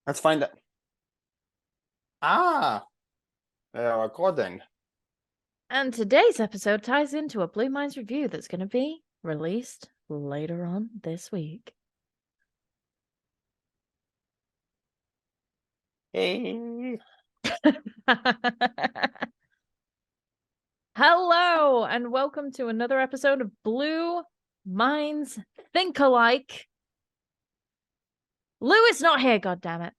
Let's find it. Ah, they are recording. And today's episode ties into a Blue Minds review that's going to be released later on this week. Hey. Hello, and welcome to another episode of Blue Minds Think Alike. Lou is not here, goddammit.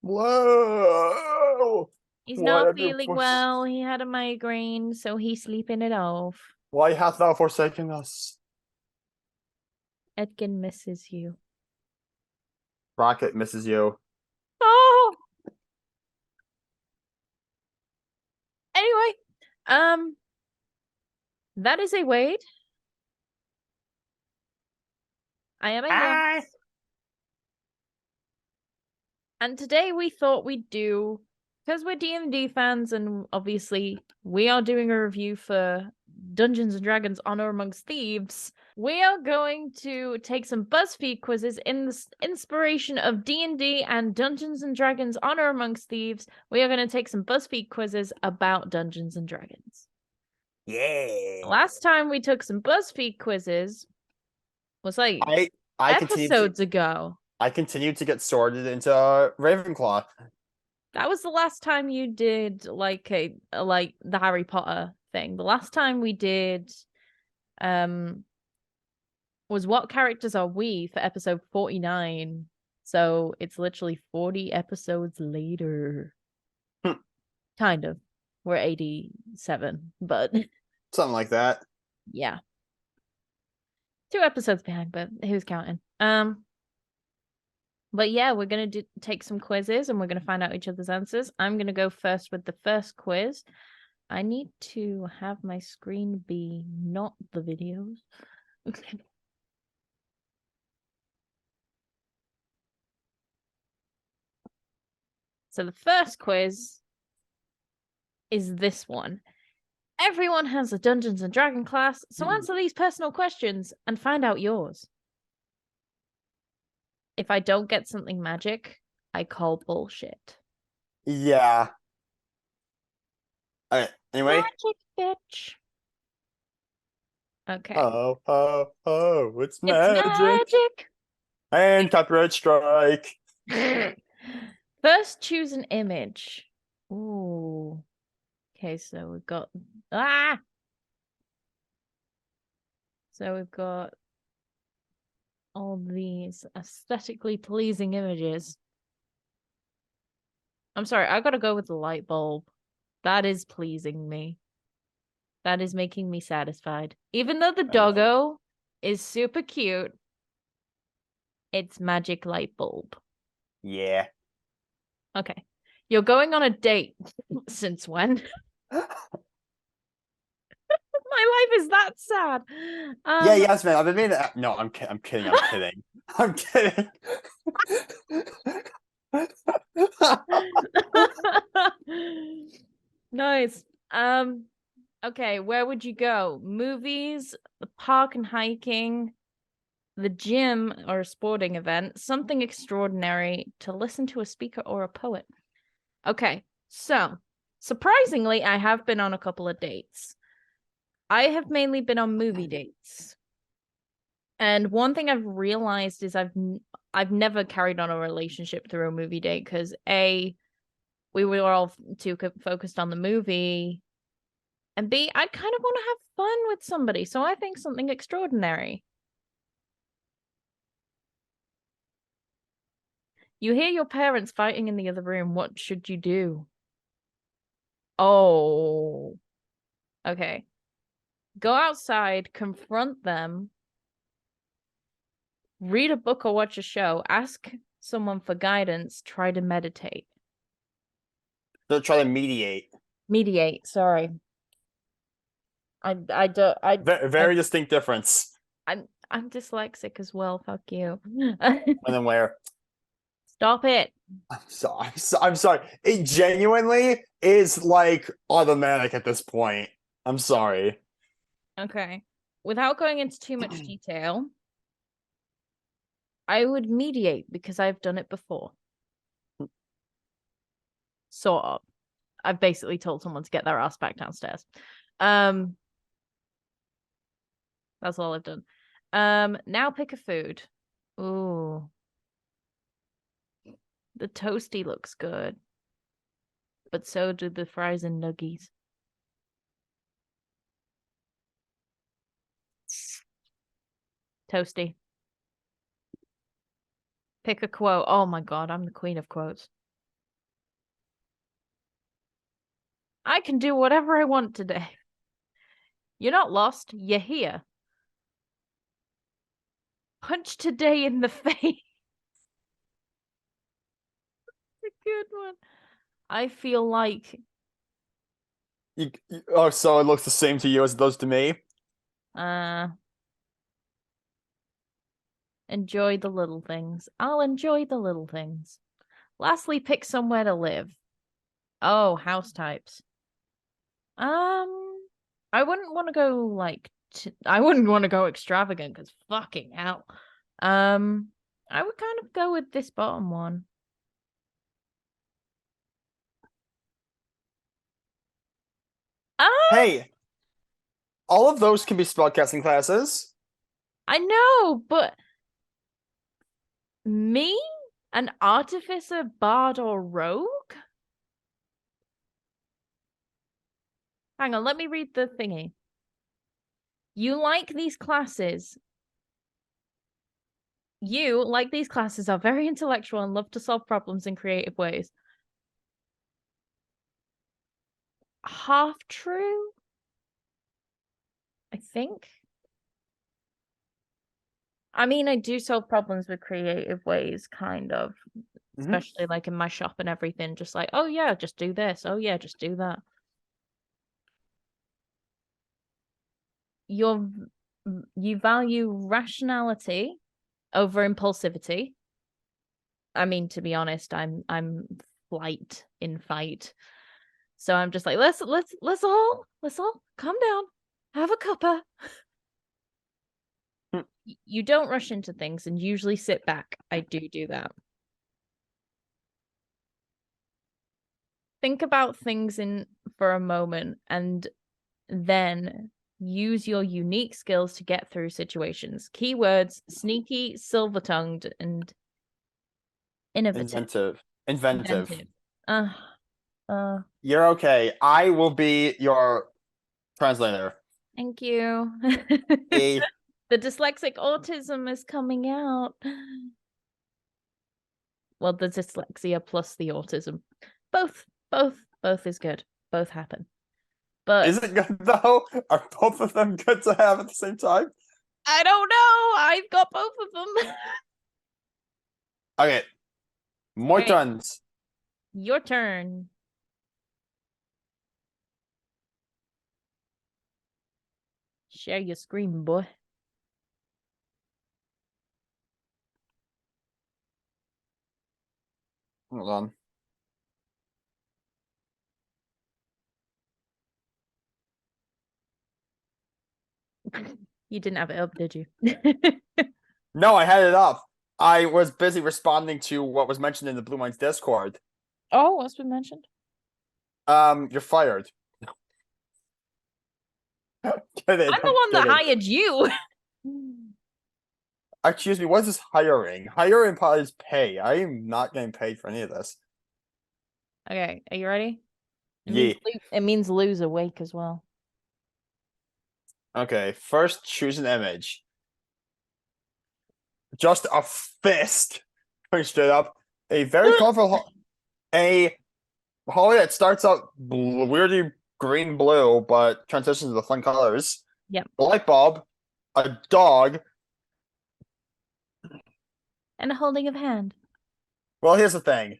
Whoa! He's Why not have you feeling well. He had a migraine, so he's sleeping it off. Why hast thou forsaken us? Edgin misses you. Rocket misses you. Oh! Anyway, that is a Wade. I am a YAS. And today we thought we'd do, because we're D&D fans and obviously we are doing a review for Dungeons & Dragons Honor Amongst Thieves, we are going to take some BuzzFeed quizzes in the inspiration of D&D and Dungeons & Dragons Honor Amongst Thieves. We are going to take some BuzzFeed quizzes about Dungeons & Dragons. Yeah. Last time we took some BuzzFeed quizzes was like episodes ago. I continued to get sorted into Ravenclaw. That was the last time you did like the Harry Potter thing. The last time we did was What Characters Are We for episode 49. So it's literally 40 episodes later. Kind of. We're 87, but something like that. Yeah. 2 episodes behind, but who's counting? But yeah, we're going to take some quizzes and we're going to find out each other's answers. I'm going to go first with the first quiz. I need to have my screen be not the videos. Okay. So the first quiz is this one. Everyone has a Dungeons & Dragons class, so answer these personal questions and find out yours. If I don't get something magic, I call bullshit. Yeah. All right. Anyway. Magic, bitch. Okay. Oh, it's magic. It's magic. And copyright strike. First, choose an image. Ooh. Okay, so we've got... So we've got all these aesthetically pleasing images. I'm sorry, I gotta go with the light bulb. That is pleasing me. That is making me satisfied. Even though the doggo is super cute, it's magic light bulb. Yeah. Okay. You're going on a date. Since when? My life is that sad. Yeah, Yasmin, I've been meaning to... No, I'm kidding. I'm kidding. Nice. Okay, where would you go? Movies, the park and hiking, the gym or a sporting event, something extraordinary, to listen to a speaker or a poet. Okay, so surprisingly, I have been on a couple of dates. I have mainly been on movie dates. And one thing I've realized is I've never carried on a relationship through a movie date because A, we were all too focused on the movie, and B, I kind of want to have fun with somebody, so I think something extraordinary. You hear your parents fighting in the other room. What should you do? Oh. Okay. Go outside, confront them, read a book or watch a show, ask someone for guidance, try to meditate. So try to mediate. Mediate, sorry. Very distinct difference. I'm dyslexic as well, fuck you. And then where? Stop it. I'm sorry. It genuinely is like automatic at this point. I'm sorry. Okay. Without going into too much detail, I would mediate because I've done it before. Sort of. I've basically told someone to get their ass back downstairs. That's all I've done. Now pick a food. Ooh. The toasty looks good. But so do the fries and nuggies. Toasty. Pick a quote. Oh my god, I'm the queen of quotes. I can do whatever I want today. You're not lost, you're here. Punch today in the face. A good one. I feel like Oh, so it looks the same to you as it does to me. Enjoy the little things. I'll enjoy the little things. Lastly, pick somewhere to live. Oh, house types. I wouldn't want to go like I wouldn't want to go extravagant because fucking hell. I would kind of go with this bottom one. Hey, all of those can be spellcasting classes. I know, but me? An artificer, bard, or rogue? Hang on, let me read the thingy. You like these classes. You, like these classes, are very intellectual and love to solve problems in creative ways. Half true? I think. I mean, I do solve problems with creative ways, kind of. Especially like in my shop and everything. Just like, oh yeah, just do this. Oh yeah, just do that. You value rationality over impulsivity. I mean, to be honest, I'm flight in fight. So I'm just like, let's all calm down. Have a cuppa. You don't rush into things and usually sit back. I do that. Think about things in for a moment and then use your unique skills to get through situations. Keywords: sneaky, silver-tongued, and innovative. Inventive. You're okay. I will be your translator. Thank you. A The dyslexic autism is coming out. Well, the dyslexia plus the autism. Both is good. Both happen. But is it good though? Are both of them good to have at the same time? I don't know. I've got both of them. Okay. More Okay. turns. Your turn. Share your screen, boy. Hold on. You didn't have it up, did you? No, I had it up. I was busy responding to what was mentioned in the Blue Minds Discord. Oh, what's been mentioned? You're fired. I'm the one that hired you. Excuse me, what is this hiring? Hiring is pay. I am not getting paid for any of this. Okay, are you ready? Yeah. It means lose a wake as well. Okay, first choose an image. Just a fist. Going straight up. A very colorful a holly that starts out weirdly green blue, but transitions to the fun colors. Yep. A light bulb, a dog. And a holding of hand. Well, here's the thing.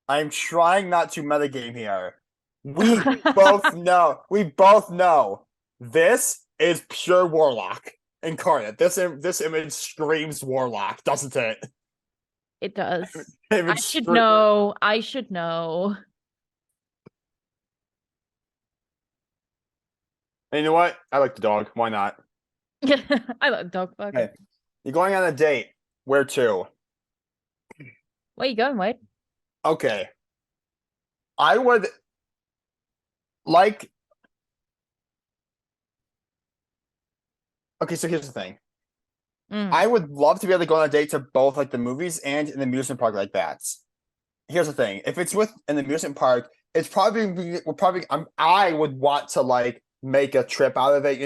I'm trying not to metagame here. We both know this is pure warlock incarnate. This image screams warlock, doesn't it? It does. I should know. I should know. And you know what? I like the dog. Why not? I like dog fuck. Okay. You're going on a date. Where to? Where you going, Wade? Okay. I would like. Okay, so here's the thing. Mm, I would love to be able to go on a date to both like the movies and an amusement park like that. Here's the thing: if it's with an amusement park, it's probably we're probably I would want to like make a trip out of it.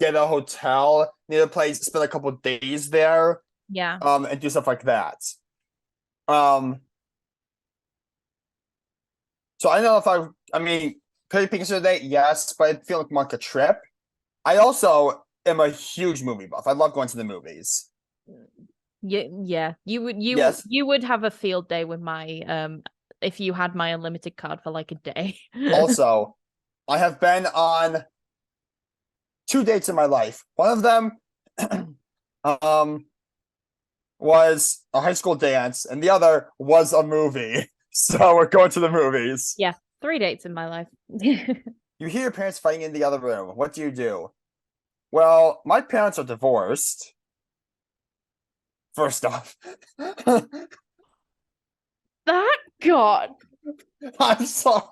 Get a hotel near the place, spend a couple of days there, yeah. and do stuff like that. Um, so I don't know if I mean, could it be considered a date? Yes, but I feel like a trip. I also am a huge movie buff. I love going to the movies. Yeah. Yes. You would have a field day with my if you had my unlimited card for like a day. Also, I have been on 2 dates in my life. One of them um was a high school dance, and the other was a movie. So we're going to the movies. Yeah, 3 dates in my life. You hear your parents fighting in the other room. What do you do? Well, my parents are divorced. First off, That God. I'm sorry.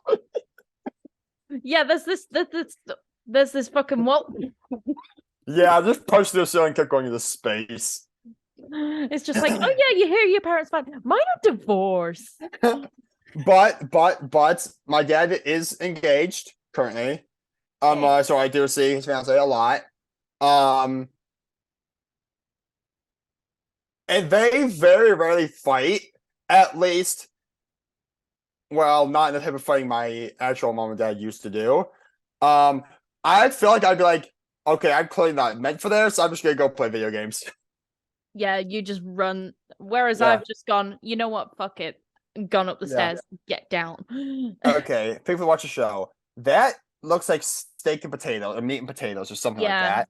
Yeah, there's this fucking what? Yeah, I just punched the ceiling and kept going into space. It's just like, oh yeah, you hear your parents fight. Mine are divorced. But my dad is engaged currently. Hey. So I do see his fiance a lot. Um, and they very rarely fight. At least, well, not in the type of fighting my actual mom and dad used to do. I feel like I'd be like, okay, I'm clearly not meant for this. I'm just gonna go play video games. Yeah, you just run. Whereas Yeah, I've just gone, you know what? Fuck it. Gone up the yeah. stairs. Get down. Okay, people watch the show. That looks like steak and potatoes, or meat and potatoes, or something like Yeah. that.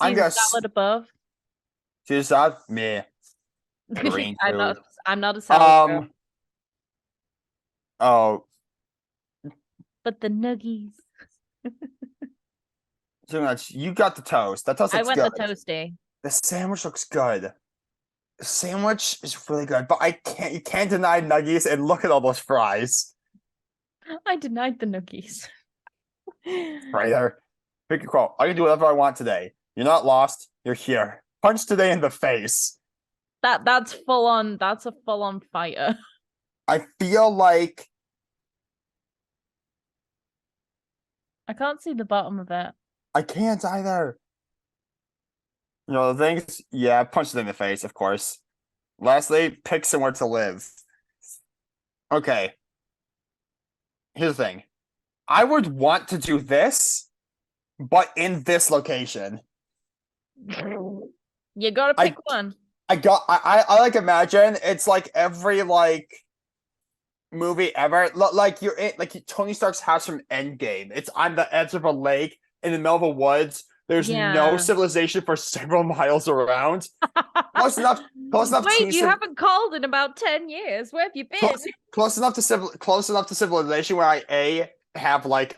I'm Caesar gonna salad above. choose that. Me, green I'm food. not. I'm not a salad girl. Oh, But the nuggies. too much. You got the toast. That toast I looks went the good. toasty. The sandwich looks good. The sandwich is really good, but you can't deny nuggies and look at all those fries. I denied the nuggies. Right there. Pick your quote. I can do whatever I want today. You're not lost. You're here. Punch today in the face. That's full on. That's a full on fighter. I feel like I can't see the bottom of it. I can't either. The things, yeah, punch it in the face, of course. Lastly, pick somewhere to live. Okay, here's the thing. I would want to do this, but in this location. You gotta I pick one. I like imagine it's like every like movie ever. Like you're in like Tony Stark's house from Endgame. It's on the edge of a lake in the middle of the woods. There's no Yeah. civilization for several miles around. Close enough. Close enough Wait, to you haven't called in about 10 years. Where have you been? close enough to civilization where I have like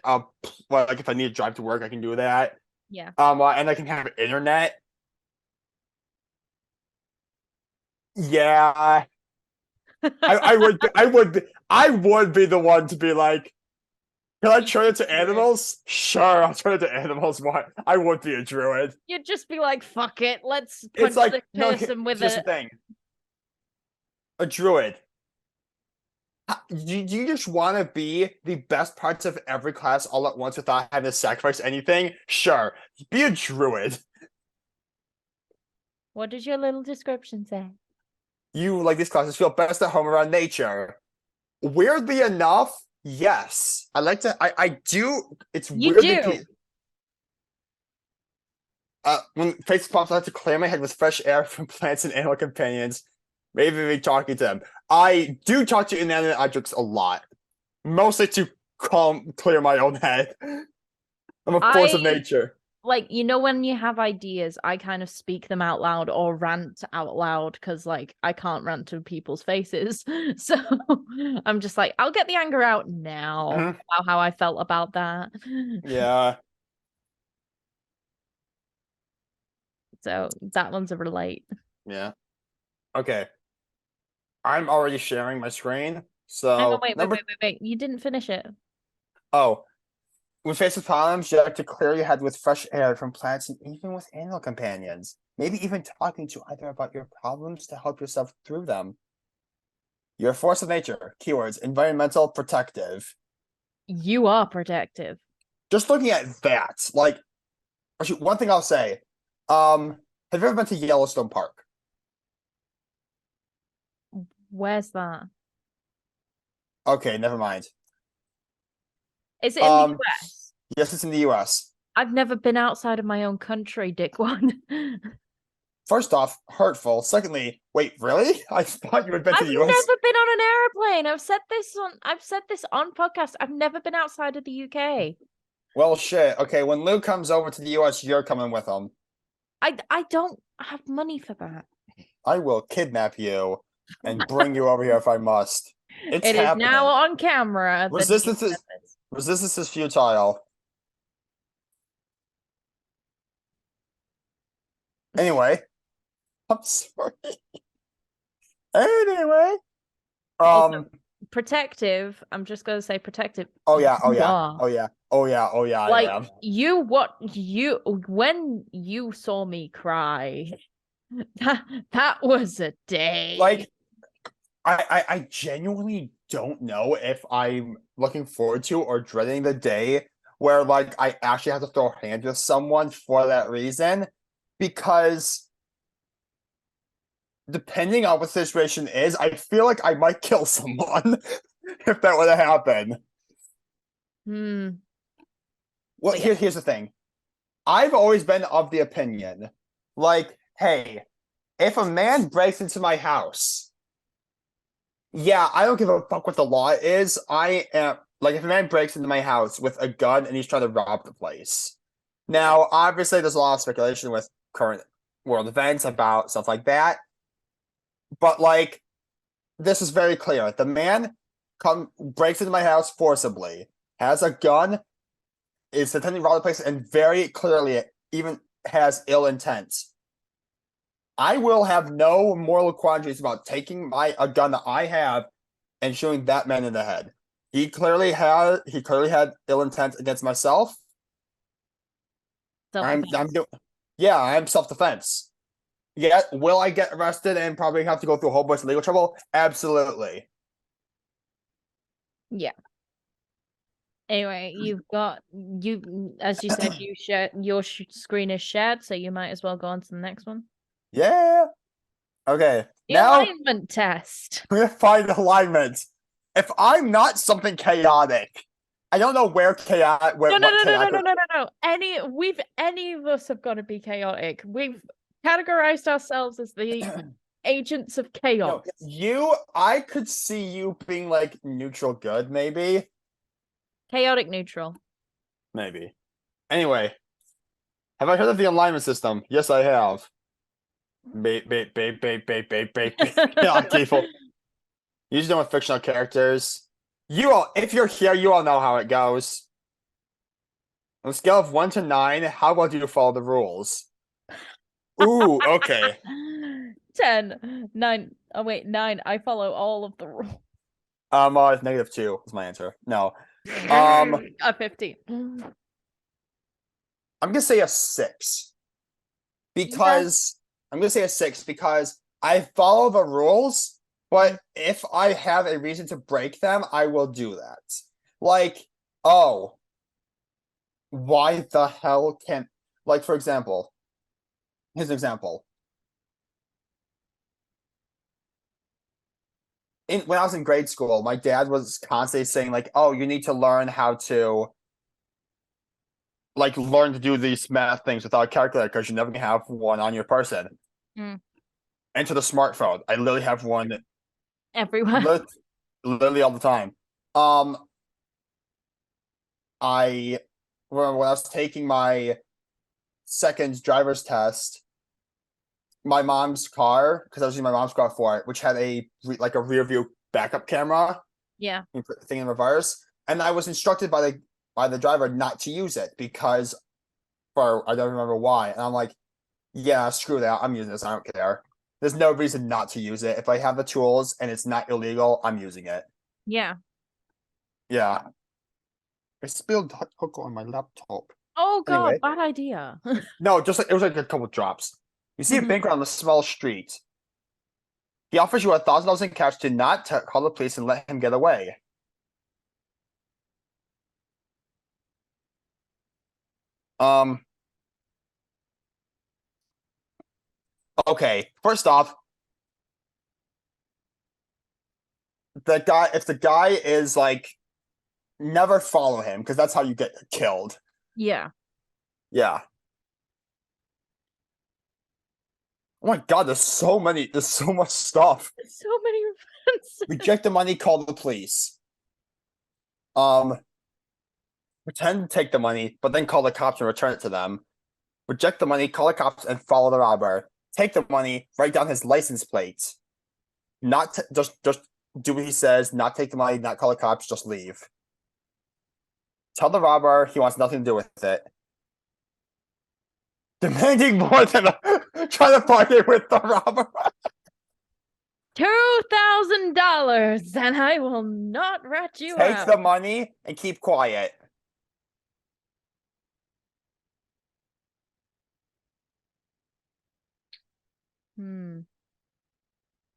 like if I need to drive to work I can do that. Yeah. And I can have internet. Yeah, I would be the one to be like, can I turn it to animals? Sure, I'll turn it to animals. Why? I would be a druid. You'd just be like, fuck it. Let's It's punch like the no. person with Here's the a. thing: a druid. You just want to be the best parts of every class all at once without having to sacrifice anything? Sure, be a druid. What does your little description say? You like these classes feel best at home around nature. Weirdly enough, yes, I like to. I do. It's You weirdly. do. When faces pops, I have to clear my head with fresh air from plants and animal companions. Maybe be talking to them. I do talk to inanimate objects a lot, mostly to clear my own head. I'm a force of I nature. like, when you have ideas, I kind of speak them out loud or rant out loud because, like, I can't rant to people's faces. So I'm just like, I'll get the anger out now about how I felt about that. Yeah. So that one's a relate. Yeah. Okay. I'm already sharing my screen, Hang on, So wait. You didn't finish it. oh, when faced with problems, you have to clear your head with fresh air from plants and even with animal companions. Maybe even talking to either about your problems to help yourself through them. You're a force of nature. Keywords: environmental, protective. You are protective. Just looking at that, like, actually, one thing I'll say, have you ever been to Yellowstone Park? Where's that? Okay, never mind. Is it in the US? Yes, it's in the US. I've never been outside of my own country, Dick one. First off, hurtful. Secondly, wait, really? I thought you had been to I've the US. never been on an airplane. I've said this on podcast. I've never been outside of the UK. Well, shit. Okay, when Luke comes over to the US, you're coming with him. I don't have money for that. I will kidnap you and bring you over here if I must. It's It is happening. now on camera. Resistance is futile. Anyway, I'm sorry. Anyway, Also, protective. I'm just gonna say protective. Oh yeah. You are. I am. When you saw me cry, that was a day. Like, I genuinely don't know if I'm looking forward to or dreading the day where like I actually have to throw hands with someone for that reason, because depending on what the situation is, I feel like I might kill someone if that were to happen. Well, But yeah. here's the thing. I've always been of the opinion, like, hey, if a man breaks into my house, yeah, I don't give a fuck what the law is. I am like, if a man breaks into my house with a gun and he's trying to rob the place. Now, obviously, there's a lot of speculation with current world events about stuff like that. But like, this is very clear. The man breaks into my house forcibly, has a gun, is intending to rob the place, and very clearly even has ill intent. I will have no moral quandaries about taking a gun that I have and shooting that man in the head. He clearly had ill intent against myself. I'm self-defense. Yeah, will I get arrested and probably have to go through a whole bunch of legal trouble? Absolutely. Yeah. Anyway, as you said, your screen is shared, so you might as well go on to the next one. Yeah. Okay. The now alignment test. We're gonna find alignment. If I'm not something chaotic, I don't know where chaotic. No. Any of us have got to be chaotic. We've categorized ourselves as the agents of chaos. No, I could see you being like neutral good, maybe. Chaotic neutral. Maybe. Anyway, have I heard of the alignment system? Yes, I have. Bait. Yeah, people. Usually done with fictional characters. If you're here, you all know how it goes. On a scale of 1 to 9, how well do you follow the rules? Ooh, okay. 10, 9. Oh wait, 9. I follow all of the rules. -2 is my answer. No. A 15. I'm gonna say a 6. Because I'm gonna say a 6 because I follow the rules, but if I have a reason to break them, I will do that. Like, oh, why the hell can't, like, for example, here's an example. When I was in grade school, my dad was constantly saying, like, oh, you need to learn how to, like, learn to do these math things without a calculator because you're never gonna have one on your person. Enter the smartphone. I literally have one everywhere. Literally all the time. I remember when I was taking my second driver's test, my mom's car, because I was using my mom's car for it, which had a rear view backup camera. Yeah. Thing in reverse, and I was instructed by the driver not to use it because I don't remember why, and I'm like, yeah, screw that, I'm using this, I don't care. There's no reason not to use it. If I have the tools and it's not illegal, I'm using it. Yeah. Yeah. I spilled hot cocoa on my laptop. Oh God, Anyway, bad idea. no, just like it was like a couple drops. You see a banker on the small street. He offers you $1,000 in cash to not call the police and let him get away. Um. Okay. First off, if the guy is like, never follow him because that's how you get killed. Yeah. Yeah. Oh my God, there's so much stuff. So many references. Reject the money, call the police. Pretend to take the money, but then call the cops and return it to them. Reject the money, call the cops, and follow the robber. Take the money, write down his license plate. Not just do what he says. Not take the money, not call the cops, just leave. Tell the robber he wants nothing to do with it. Demanding more than trying to bargain with the robber. $2,000, and I will not rat you Take out. the money and keep quiet.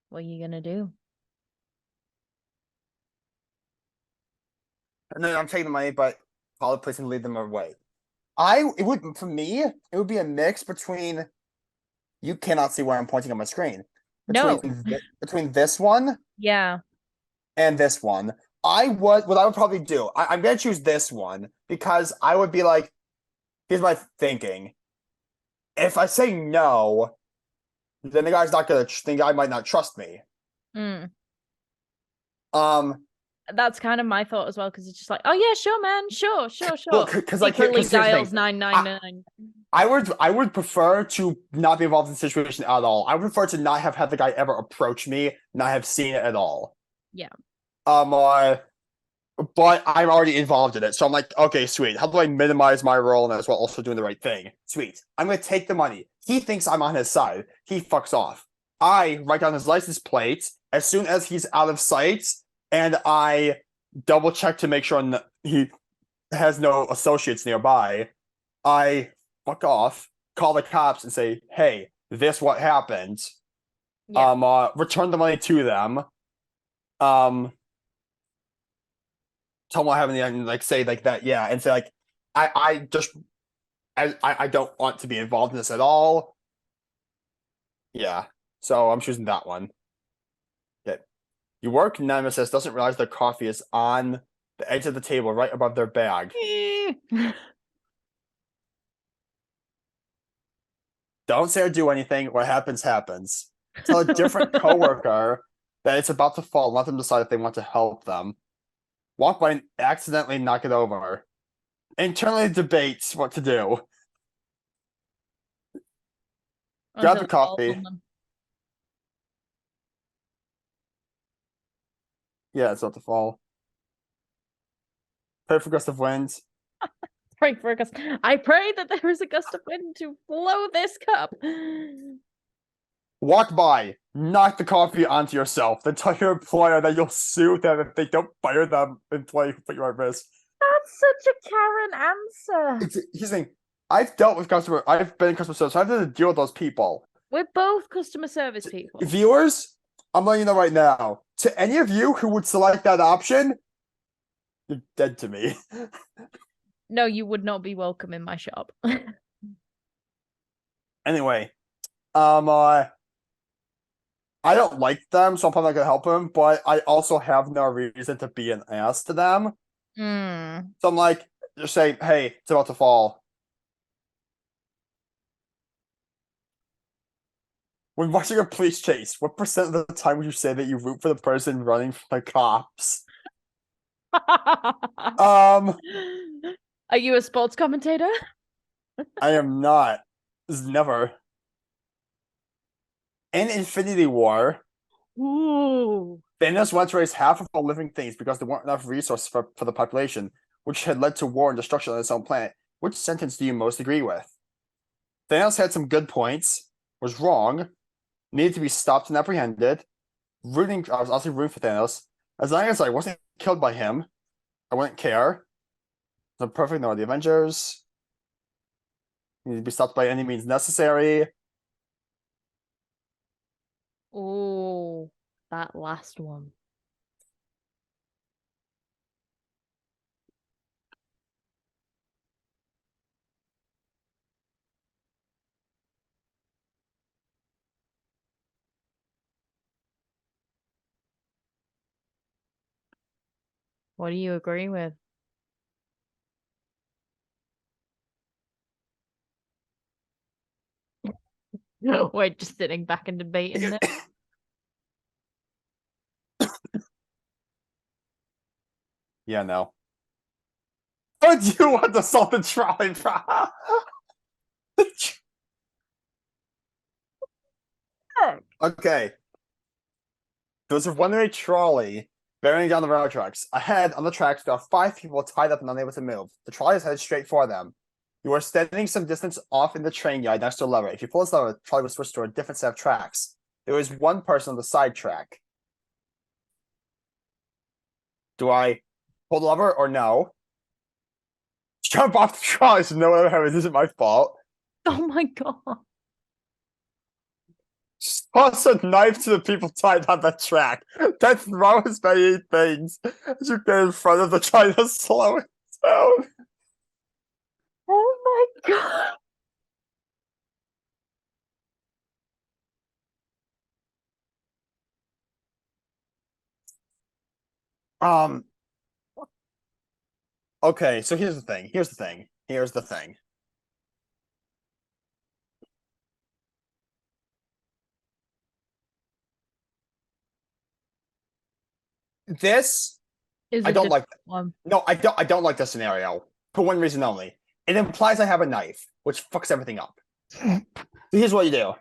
What are you gonna do? And then I'm taking the money, but call the police and lead them away. For me, it would be a mix between. You cannot see where I'm pointing on my screen. No. Between this one Yeah. and this one, what I would probably do. I'm gonna choose this one because I would be like, here's my thinking. If I say no, then the guy might not trust me. That's kind of my thought as well, because it's just like, oh yeah, sure, man, sure. Well, because I can't. Secretly Because here's the dials thing. 999. I would prefer to not be involved in the situation at all. I would prefer to not have had the guy ever approach me, not have seen it at all. Yeah. But I'm already involved in it, so I'm like, okay, sweet. How do I minimize my role and as well also doing the right thing? Sweet. I'm gonna take the money. He thinks I'm on his side. He fucks off. I write down his license plate as soon as he's out of sight, and I double check to make sure he has no associates nearby. I fuck off, call the cops, and say, "Hey, this what happened." Yeah. Return the money to them. Tell them what happened, and like say like that, yeah, and say like, I don't want to be involved in this at all. Yeah, so I'm choosing that one. Okay. You work, Nemesis doesn't realize their coffee is on the edge of the table right above their bag. Don't say or do anything. What happens, happens. Tell a different coworker that it's about to fall. Let them decide if they want to help them. Walk by and accidentally knock it over. Internally debates what to do. Grab the coffee. Yeah, it's about to fall. Pray for gust of wind. Pray for a gust. I pray that there is a gust of wind to blow this cup. Walk by, knock the coffee onto yourself, then tell your employer that you'll sue them if they don't fire them employee who put you at risk. That's such a Karen answer. He's saying, I've been in customer service, so I've had to deal with those people. We're both customer service people. Viewers, I'm letting you know right now. To any of you who would select that option, you're dead to me. No, you would not be welcome in my shop. Anyway, I don't like them, so I'm probably not gonna help him, but I also have no reason to be an ass to them. So I'm like, just saying, hey, it's about to fall. When watching a police chase, what percent of the time would you say that you root for the person running from the cops? Are you a sports commentator? I am not. This is never. In Infinity War, Ooh. Thanos wanted to raise half of all living things because there weren't enough resources for the population, which had led to war and destruction on its own planet. Which sentence do you most agree with? Thanos had some good points, was wrong, needed to be stopped and apprehended. I was also rooting for Thanos. As long as I wasn't killed by him, I wouldn't care. The perfect no, the Avengers. Need to be stopped by any means necessary. Oh, that last one. What do you agree with? We're just sitting back and debating it. Yeah, no. What do you want the salted trolley from? Okay. There's a one-way trolley bearing down the railroad tracks. Ahead on the tracks, there are 5 people tied up and unable to move. The trolley is headed straight for them. You are standing some distance off in the train yard next to a lever. If you pull this lever, the trolley will switch to a different set of tracks. There is one person on the side track. Do I pull the lever or no? Jump off the trolley so no one ever. This isn't my fault. Oh my god. Toss a knife to the people tied on the track. Then throw as many things as you can in front of the trolley to slow it down. Oh my god. Okay, so here's the thing. Here's the thing. This Is I a don't like. different one. No, I don't like this scenario for one reason only. It implies I have a knife, which fucks everything up. So here's what you do.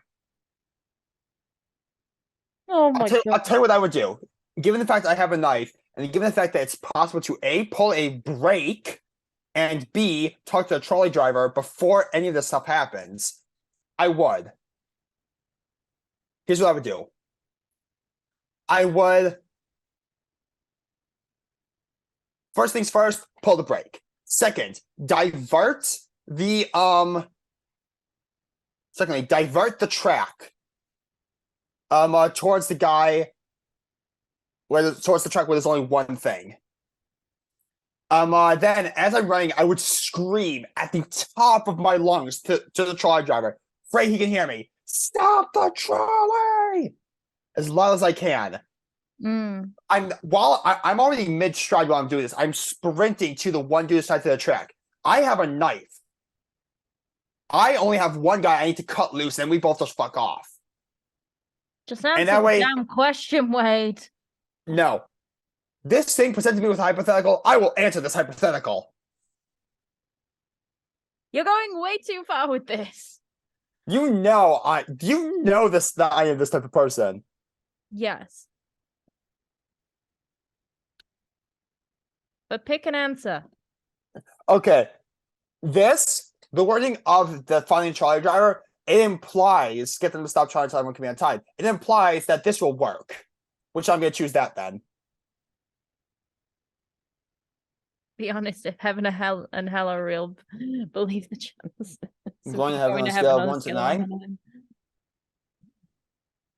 Oh my I'll god. tell you what I would do. Given the fact I have a knife, and given the fact that it's possible to A, pull a brake, and B, talk to the trolley driver before any of this stuff happens, I would. Here's what I would do. I would first things first, pull the brake. Second, divert the secondly, divert the track towards the guy towards the track where there's only one thing. Then as I'm running, I would scream at the top of my lungs to the trolley driver. Pray he can hear me. Stop the trolley! As loud as I can. I'm already mid-stride while I'm doing this. I'm sprinting to the one dude's side to the track. I have a knife. I only have one guy I need to cut loose, and we both just fuck off. Just answer that the way- damn question, Wade. No. This thing presented me with a hypothetical. I will answer this hypothetical. You're going way too far with this. You know this that I am this type of person. Yes. But pick an answer. Okay. The wording of the finding trolley driver, it implies get them to stop trying to tell everyone can be untied. It implies that this will work. Which I'm gonna choose that then. Be honest, if heaven and hell are real, believe the chance. Going to heaven on a scale of 1 to 9.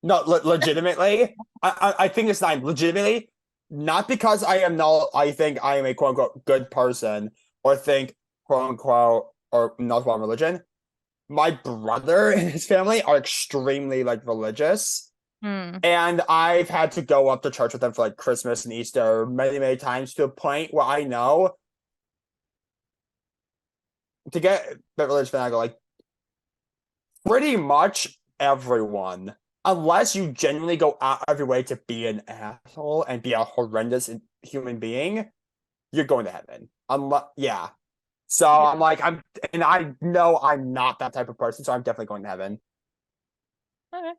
No, legitimately, I think it's 9. Legitimately, not because I think I am a quote unquote good person or think quote unquote or not about religion. My brother and his family are extremely religious. And I've had to go up to church with them for Christmas and Easter many, many times to a point where I know to get that religious fanatic, pretty much everyone, unless you genuinely go out of your way to be an asshole and be a horrendous human being, you're going to heaven. Yeah. So yeah. I know I'm not that type of person, so I'm definitely going to heaven. Okay.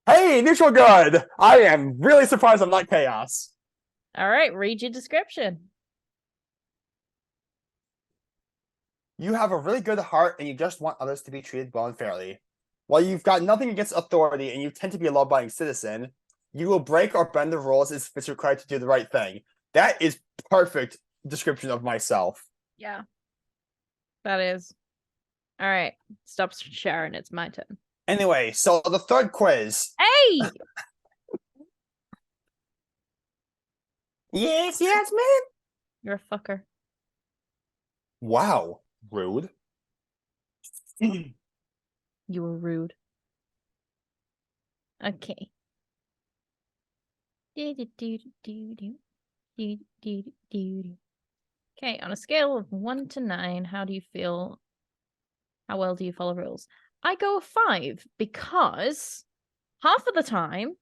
Hey, neutral good! I am really surprised I'm not chaos. All right, read your description. You have a really good heart and you just want others to be treated well and fairly. While you've got nothing against authority and you tend to be a law-abiding citizen, You will break or bend the rules if it's required to do the right thing. That is perfect description of myself. Yeah. That is. All right. Stop sharing. It's my turn. Anyway, so the third quiz. Hey! Yes, man. You're a fucker. Wow. Rude. You were rude. Okay. Okay, on a scale of 1 to 9, how do you feel? How well do you follow rules? I go a 5 because half of the time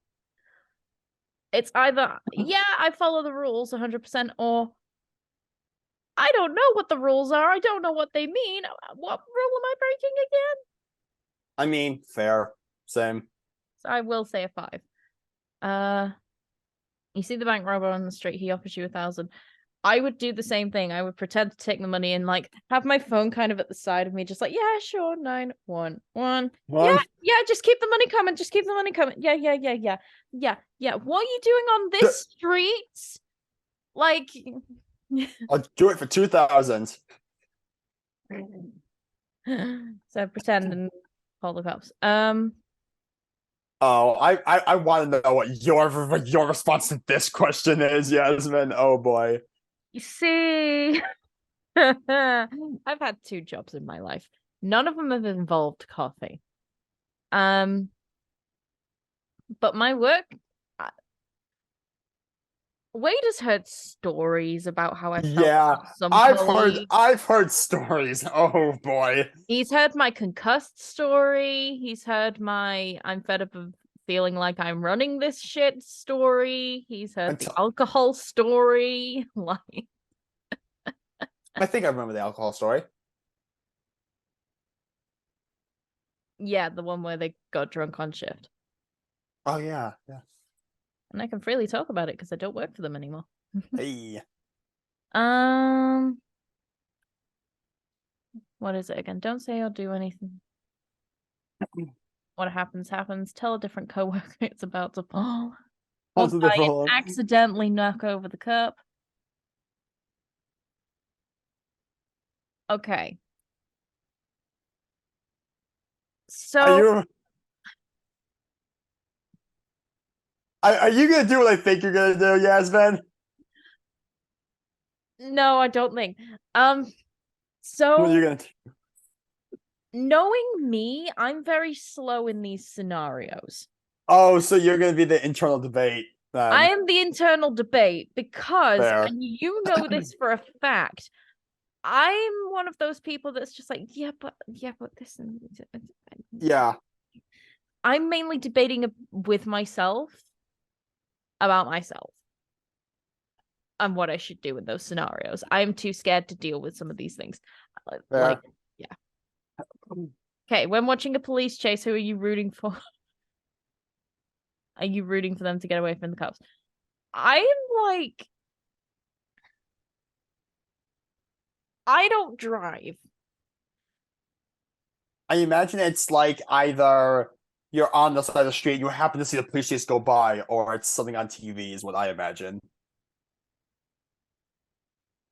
it's either, yeah, I follow the rules 100%, or I don't know what the rules are. I don't know what they mean. What rule am I breaking again? I mean, fair. Same. So I will say a 5. You see the bank robber on the street, he offers you 1,000. I would do the same thing. I would pretend to take the money and like have my phone kind of at the side of me, just like, yeah, sure, 911. Yeah, just keep the money coming. Just keep the money coming. Yeah. What are you doing on this street? Like, I'll do it for 2,000. so pretend and call the cops. Oh, I want to know what your response to this question is, Yasmin. Oh boy. You see, I've had 2 jobs in my life. None of them have involved coffee. But my work, Wade has heard stories about how I felt about some colleagues. I've heard stories. Oh boy. He's heard my concussed story. He's heard my I'm fed up of feeling like I'm running this shit story. He's heard the alcohol story. Like, I think I remember the alcohol story. yeah, the one where they got drunk on shift. Oh yeah. And I can freely talk about it because I don't work for them anymore. Hey. What is it again? Don't say or do anything. What happens. Tell a different coworker it's about to fall. Or accidentally knock over the cup. Okay. So are you gonna do what I think you're gonna do, Yasmin? No, I don't think. So What are you gonna do? Knowing me, I'm very slow in these scenarios. Oh, so you're gonna be the internal debate then. I am the internal debate because, Fair. and you know this for a fact, I'm one of those people that's just like, yeah, but this and yeah. I'm mainly debating with myself about myself and what I should do in those scenarios. I'm too scared to deal with some of these things. Like, yeah. Okay, when watching a police chase, who are you rooting for? Are you rooting for them to get away from the cops? I'm like, I don't drive. I imagine it's like either you're on the side of the street and you happen to see the police chase go by, or it's something on TV is what I imagine.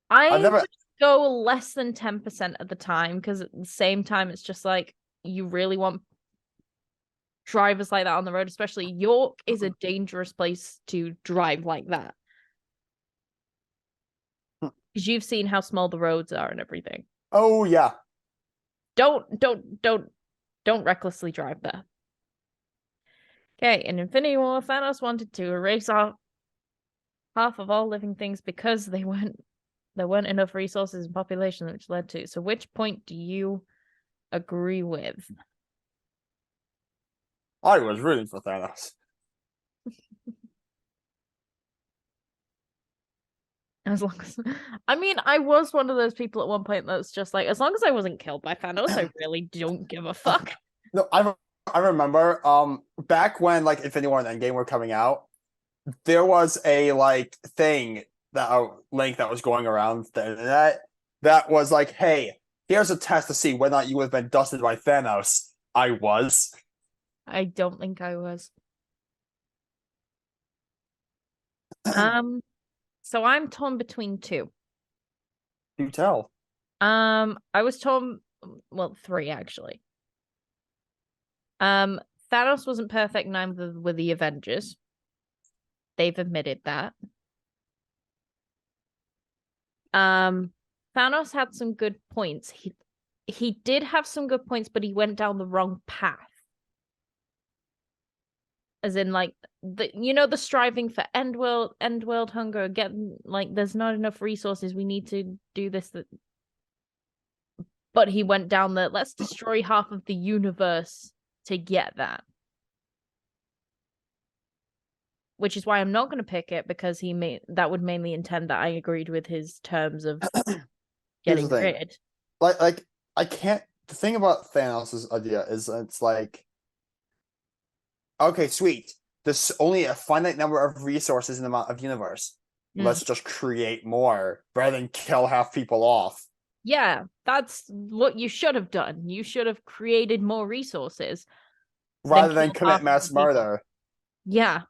I would go less than 10% of the time, because at the same time, it's just like, you really want drivers like that on the road, especially York is a dangerous place to drive like that. Because you've seen how small the roads are and everything. Oh yeah. Don't recklessly drive there. Okay, in Infinity War, Thanos wanted to erase half of all living things because there weren't enough resources and population, which led to. So which point do you agree with? I was rooting for Thanos. As long as, I mean, I was one of those people at one point that's just like, as long as I wasn't killed by Thanos, I really don't give a fuck. No, I remember back when like Infinity War and Endgame were coming out, there was a like thing that link that was going around the internet that was like, hey, here's a test to see whether or not you would have been dusted by Thanos. I was. I don't think I was. So I'm torn between two. Do tell. I was torn, well, three actually. Thanos wasn't perfect, neither were the Avengers. They've admitted that. Thanos had some good points. He did have some good points, but he went down the wrong path. As in, like, the striving for end world hunger, getting like there's not enough resources. We need to do this. But he went down the let's destroy half of the universe to get that. Which is why I'm not going to pick it, because that would mainly intend that I agreed with his terms of Here's the getting thing. rid. Like I can't. The thing about Thanos' idea is it's like, okay, sweet. There's only a finite number of resources in the amount of universe. Let's just create more rather than kill half people off. Yeah, that's what you should have done. You should have created more resources Rather than killed half commit of mass the people. murder. Yeah.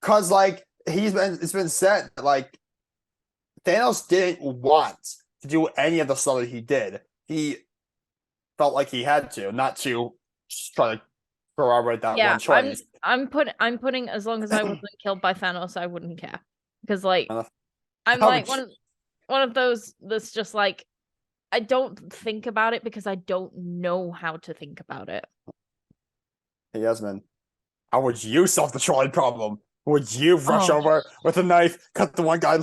Cause like it's been said that like Thanos didn't want to do any of the stuff that he did. He felt like he had to, not to just try to corroborate that Yeah, one choice. I'm putting as long as I wasn't killed by Thanos, I wouldn't care. Because like I'm like one of those that's just like I don't think about it because I don't know how to think about it. Hey, Yasmin, how would you solve the trolley problem? Would you rush Oh, over with a knife, cut the one guy?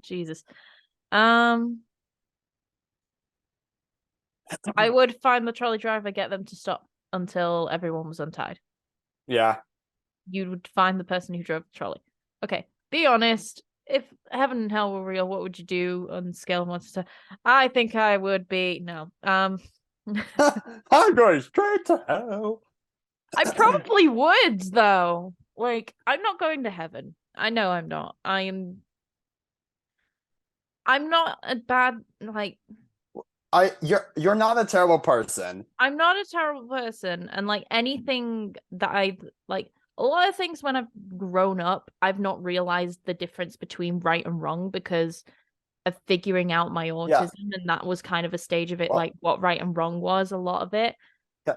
Jesus. I would find the trolley driver, get them to stop until everyone was untied. Yeah. You would find the person who drove the trolley. Okay, be honest. If heaven and hell were real, what would you do on the scale of 1 to 10? I think I would be no. I'm going straight to hell. I probably would though. Like, I'm not going to heaven. I know I'm not. I'm not a bad like You're not a terrible person. I'm not a terrible person, and like anything that I like a lot of things when I've grown up, I've not realized the difference between right and wrong because of figuring out my Yeah. autism, and that was kind of a stage of it, Well, like what right and wrong was a lot of it. yeah.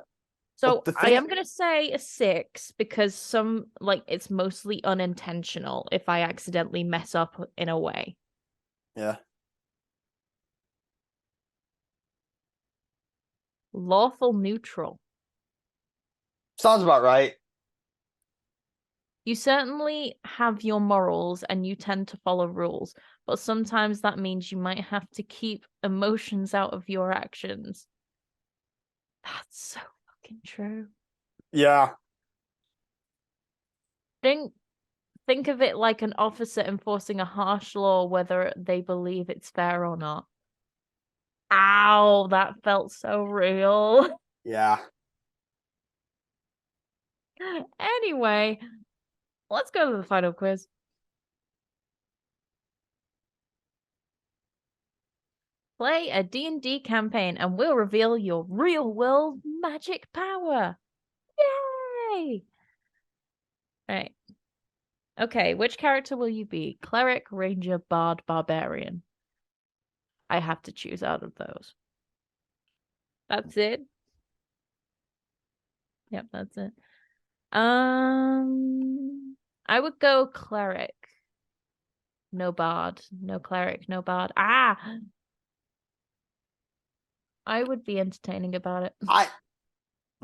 Well, So the I thing, am gonna say a 6 because some like it's mostly unintentional if I accidentally mess up in a way. yeah, Lawful neutral. sounds about right. You certainly have your morals and you tend to follow rules, but sometimes that means you might have to keep emotions out of your actions. That's so fucking true. Yeah. Think of it like an officer enforcing a harsh law, whether they believe it's fair or not. Ow, that felt so real. Yeah. Anyway, let's go to the final quiz. Play a D&D campaign and we'll reveal your real-world magic power. Yay! Right. Okay, which character will you be? Cleric, Ranger, Bard, Barbarian. I have to choose out of those. That's it. Yep, that's it. I would go Cleric. No Bard. No Cleric, no Bard. Ah! I would be entertaining about it.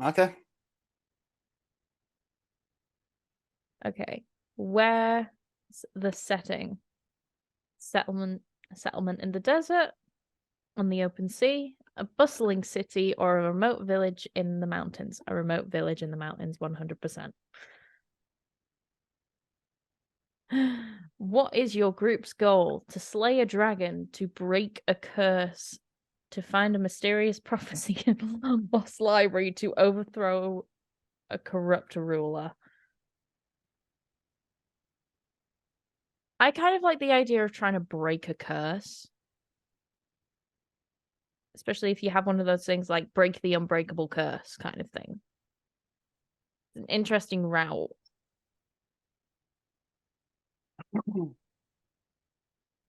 Okay. Okay. Where the setting? Settlement in the desert, on the open sea, a bustling city, or a remote village in the mountains. A remote village in the mountains, 100%. What is your group's goal? To slay a dragon, to break a curse, to find a mysterious prophecy in a boss library, to overthrow a corrupt ruler. I kind of like the idea of trying to break a curse. Especially if you have one of those things like break the unbreakable curse kind of thing. It's an interesting route.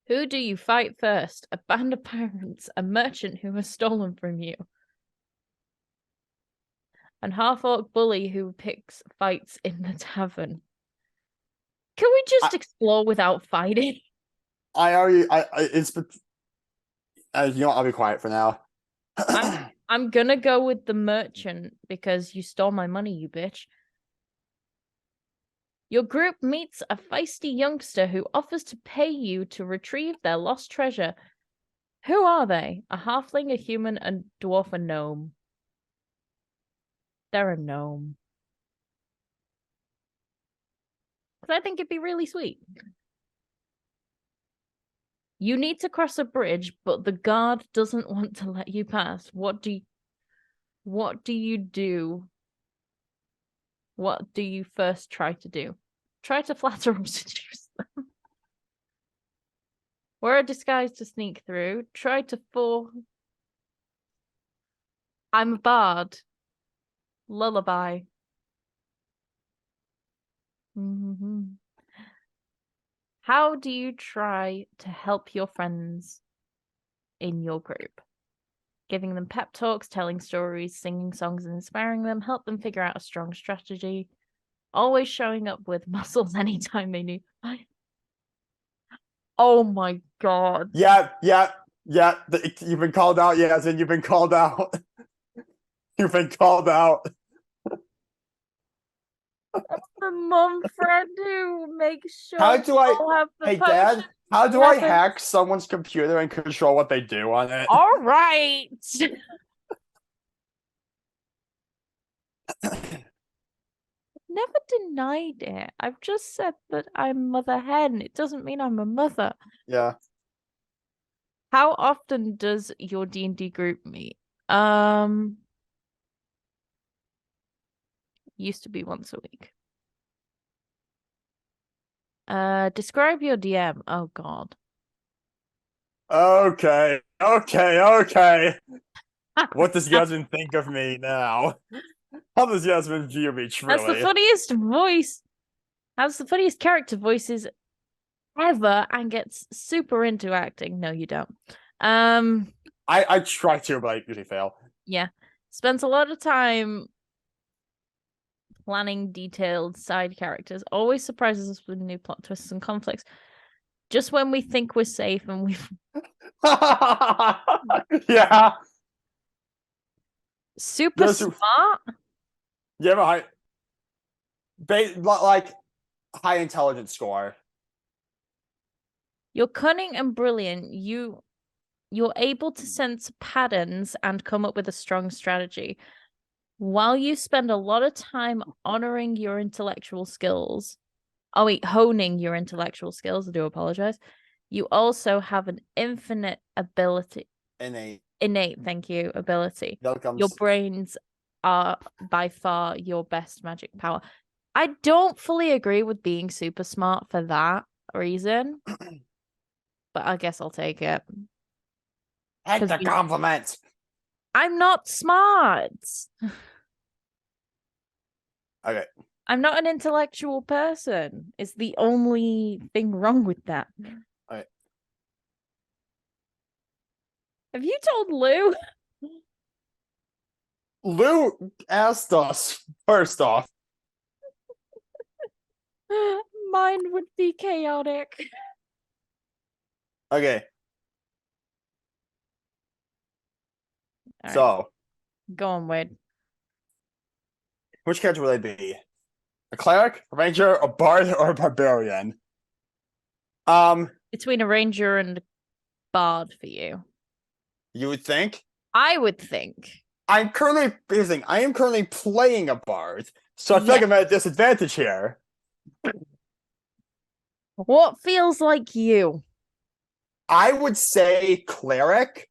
Who do you fight first? A band of pirates, a merchant who has stolen from you, and half-orc bully who picks fights in the tavern. Can we just explore without fighting? It's, you know what, I'll be quiet for now. I'm gonna go with the merchant because you stole my money, you bitch. Your group meets a feisty youngster who offers to pay you to retrieve their lost treasure. Who are they? A halfling, a human, a dwarf, a gnome. They're a gnome. Because I think it'd be really sweet. You need to cross a bridge, but the guard doesn't want to let you pass. What do you do? What do you first try to do? Try to flatter or seduce them. Wear a disguise to sneak through. Try to fool. I'm a bard. Lullaby. How do you try to help your friends in your group? Giving them pep talks, telling stories, singing songs, and inspiring them. Help them figure out a strong strategy. Always showing up with muscles anytime they need. Oh my god. Yeah. You've been called out, Yasmin. You've been called out. You've been called out. The mom friend who makes sure How do I? all have the Hey, potion Dad. How do I weapons. hack someone's computer and control what they do on it? All right. Never denied it. I've just said that I'm mother hen. It doesn't mean I'm a mother. Yeah. How often does your D&D group meet? Used to be once a week. Describe your DM. Oh god. Okay. What does Yasmin think of me now? How does Yasmin view me, truly? That's the funniest voice. That's the funniest character voices ever, and gets super into acting. No, you don't. I try to, but I usually fail. Yeah. Spends a lot of time planning detailed side characters. Always surprises us with new plot twists and conflicts. Just when we think we're safe and we've Yeah. super smart. Yeah, like high intelligence score. You're cunning and brilliant. You're able to sense patterns and come up with a strong strategy. While you spend a lot of time honoring your intellectual skills. Oh wait, honing your intellectual skills. I do apologize. You also have an infinite ability. Innate, thank you, ability. Your brains are by far your best magic power. I don't fully agree with being super smart for that reason, but I guess I'll take it. Take the compliment. I'm not smart. Okay. I'm not an intellectual person. It's the only thing wrong with that. Okay. Have you told Lou? Lou asked us, first off. Mine would be chaotic. Okay. All So. Right. Go on, Wade. Which character would I be? A cleric, a ranger, a bard, or a barbarian? Between a ranger and a bard for you. You would think? I would think. I am currently playing a bard, so I feel like I'm at a disadvantage here. What feels like you? I would say cleric,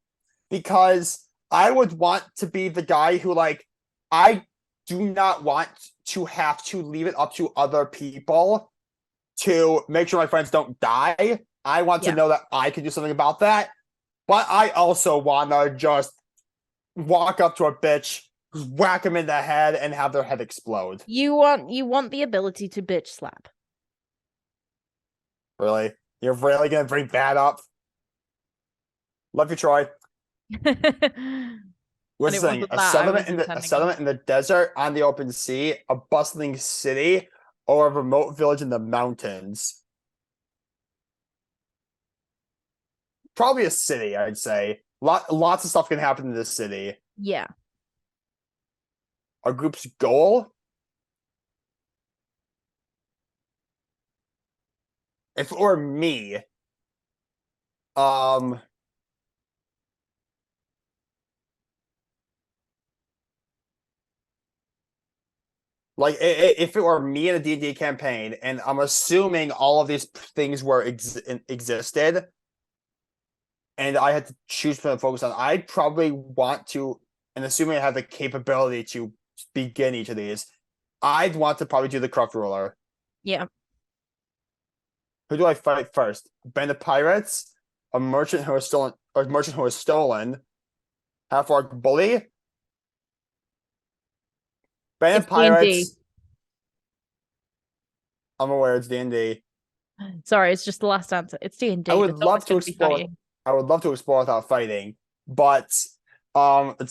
because I would want to be the guy who, like, I do not want to have to leave it up to other people to make sure my friends don't die. I want to know that I can do something about that. But I also want to just walk up to a bitch, whack them in the head, and have their head explode. You want the ability to bitch slap. Really? You're really gonna bring that up? Love you, Troy. And What's it the thing? wasn't that I was A intending on. settlement in the desert, on the open sea, a bustling city, or a remote village in the mountains? Probably a city, I'd say. Lots of stuff can happen in this city. Yeah. Our group's goal? If it were me, um, like if it were me in a D&D campaign, and I'm assuming all of these things were existed, and I had to choose for the focus on, I'd probably want to, and assuming I have the capability to begin each of these, I'd want to probably do the Corrupt Ruler. Yeah. Who do I fight first? Band of pirates, a merchant who has stolen, half-orc bully, band It's of D&D. pirates. I'm aware it's D&D. Sorry, it's just the last answer. It's D&D. I would There's always love to going to be explore. fighting. I would love to explore without fighting, but it's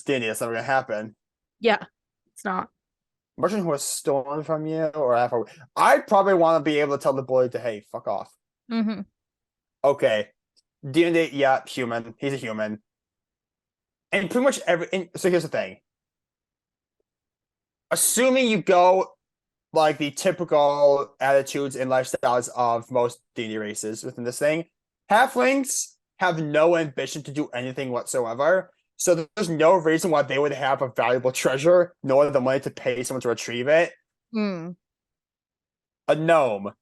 D&D. That's never gonna happen. Yeah, it's not. Merchant who has stolen from you, or half. I'd probably want to be able to tell the bully to, hey, fuck off. Mm-hmm. Okay, D&D. Yeah, human. He's a human. And pretty much so here's the thing. Assuming you go like the typical attitudes and lifestyles of most D&D races within this thing, halflings have no ambition to do anything whatsoever. So there's no reason why they would have a valuable treasure, nor the money to pay someone to retrieve it. Mm. A gnome.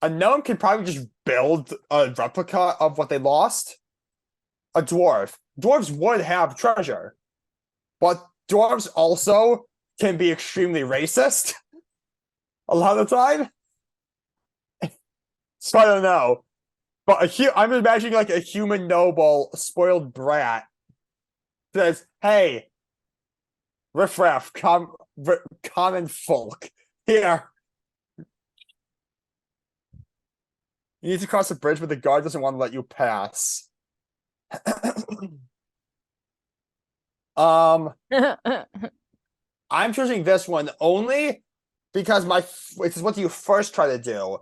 A gnome can probably just build a replica of what they lost. A dwarf. Dwarves would have treasure, but dwarves also can be extremely racist a lot of the time. So I don't know. But I'm imagining like a human noble, spoiled brat says, hey, riffraff, common folk, here. You need to cross the bridge, but the guard doesn't want to let you pass. I'm choosing this one only because which is what you first try to do.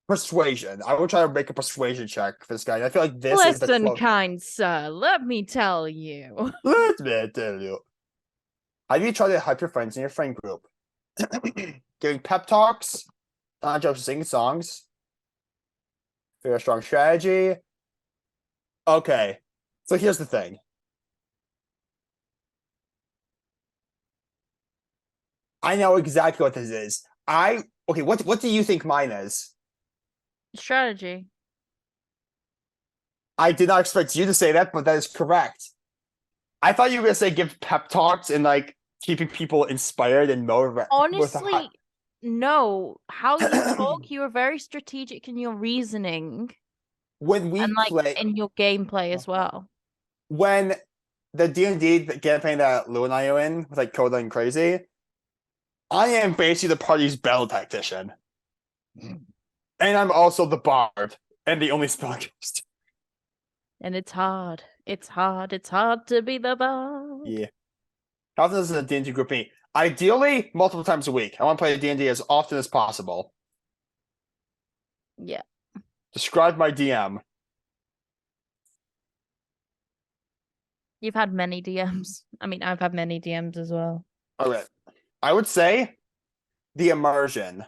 Persuasion. I will try to make a persuasion check for this guy. I feel like this is the Listen, kind sir, let me tell you. Let me tell you. Have you tried to hype your friends in your friend group? Giving pep talks, not just singing songs. Figure a strong strategy. Okay, so here's the thing. I know exactly what this is. Okay, what do you think mine is? Strategy. I did not expect you to say that, but that is correct. I thought you were gonna say give pep talks and like keeping people inspired and motivated. Honestly, no. How you talk, you are very strategic in your reasoning when we and like play in your gameplay as well. when the D&D campaign that Lou and I are in with like Coda and Crazy, I am basically the party's battle tactician. And I'm also the bard and the only spellcaster. And it's hard. It's hard. It's hard to be the bard. Yeah. How often does a D&D group meet? Ideally, multiple times a week. I want to play D&D as often as possible. Yeah. Describe my DM. You've had many DMs. I mean, I've had many DMs as well. Okay. I would say the immersion.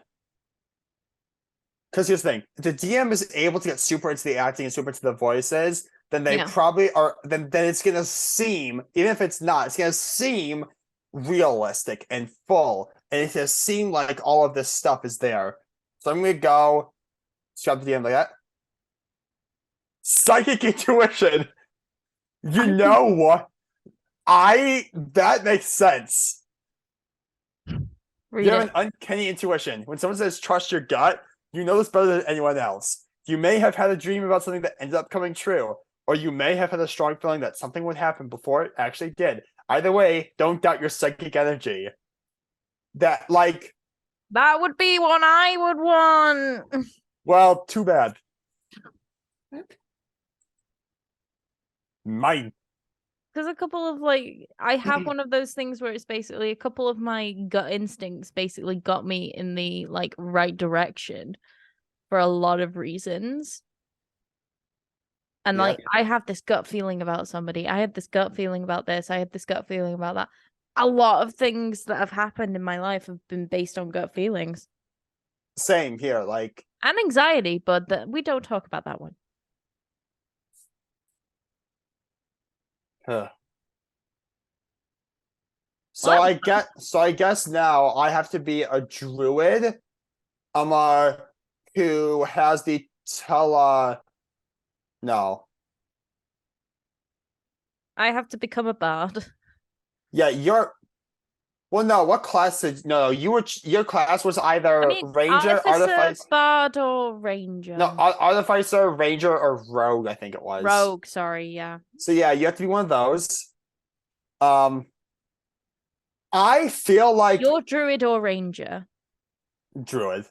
Because here's the thing. If the DM is able to get super into the acting and super into the voices, then they probably are then it's gonna seem, even if it's not, it's gonna seem realistic and full. And it's gonna seem like all of this stuff is there. So I'm gonna go describe the DM like that. Psychic intuition. You know what? That makes sense. You have an uncanny intuition. When someone says trust your gut, you know this better than anyone else. You may have had a dream about something that ended up coming true, or you may have had a strong feeling that something would happen before it actually did. Either way, don't doubt your psychic energy. That would be one I would want. Well, too bad. Mine. Because a couple of I have one of those things where it's basically a couple of my gut instincts basically got me in the right direction for a lot of reasons. And Yeah. I have this gut feeling about somebody. I have this gut feeling about this. I have this gut feeling about that. A lot of things that have happened in my life have been based on gut feelings Same here. and anxiety, but we don't talk about that one. Huh. Well, So I guess now I have to be a druid, who has the no. I have to become a bard. Yeah, no, what class did no, your class was either I mean, ranger, artificer, bard, or ranger. no, artificer, ranger, or rogue, I think it was. Rogue, sorry, yeah. So yeah, you have to be one of those. I feel like You're druid or ranger. druid.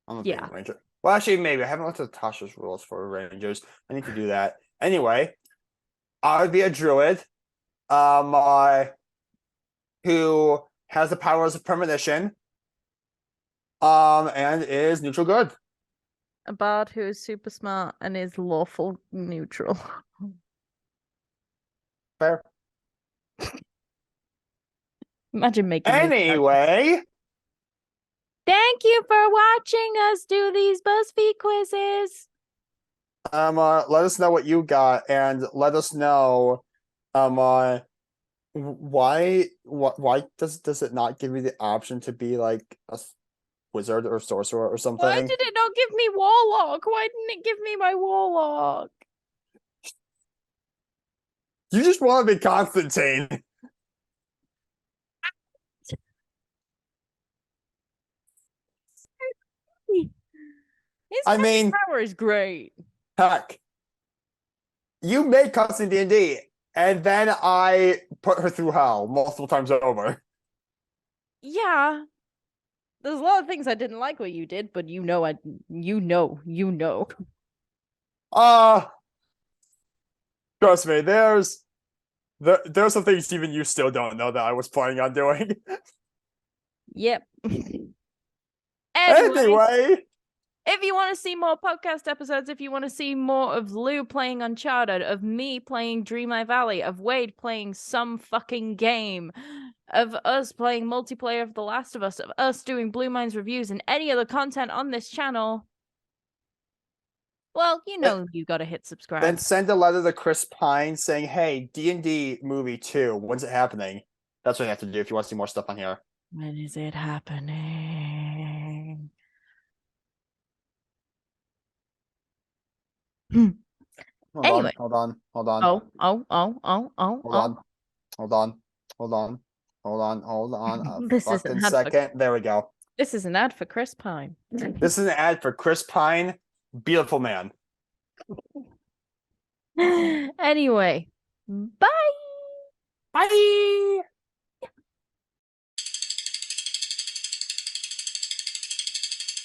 I'm not being Yeah. a ranger. Well, actually, maybe I haven't looked at Tasha's rules for rangers. I need to do that. Anyway, I would be a druid, who has the powers of premonition, and is neutral good. A bard who is super smart and is lawful neutral. Fair. Imagine making these characters. Anyway, Thank you for watching us do these BuzzFeed quizzes. let us know what you got, and let us know, why does it not give you the option to be like a wizard or sorcerer or something? Why did it not give me warlock? Why didn't it give me my warlock? You just want to be Constantine. His power is great. Heck, you made Constantine D&D, and then I put her through hell multiple times over. Yeah. There's a lot of things I didn't like what you did, but you know. Trust me, there's some things even you still don't know that I was planning on doing. Yep. Anyway, if you want to see more podcast episodes, if you want to see more of Lou playing Uncharted, of me playing Dreamlight Valley, of Wade playing some fucking game, of us playing multiplayer of The Last of Us, of us doing Blue Minds reviews, and any other content on this channel, well, you gotta hit subscribe. Then send a letter to Chris Pine saying, hey, D&D movie 2, when's it happening? That's what you have to do if you want to see more stuff on here. When is it happening? Anyway. Hold on. Hold on. This is an ad second. There we go. This is an ad for Chris Pine. This is an ad for Chris Pine. Beautiful man. Anyway, bye. Bye.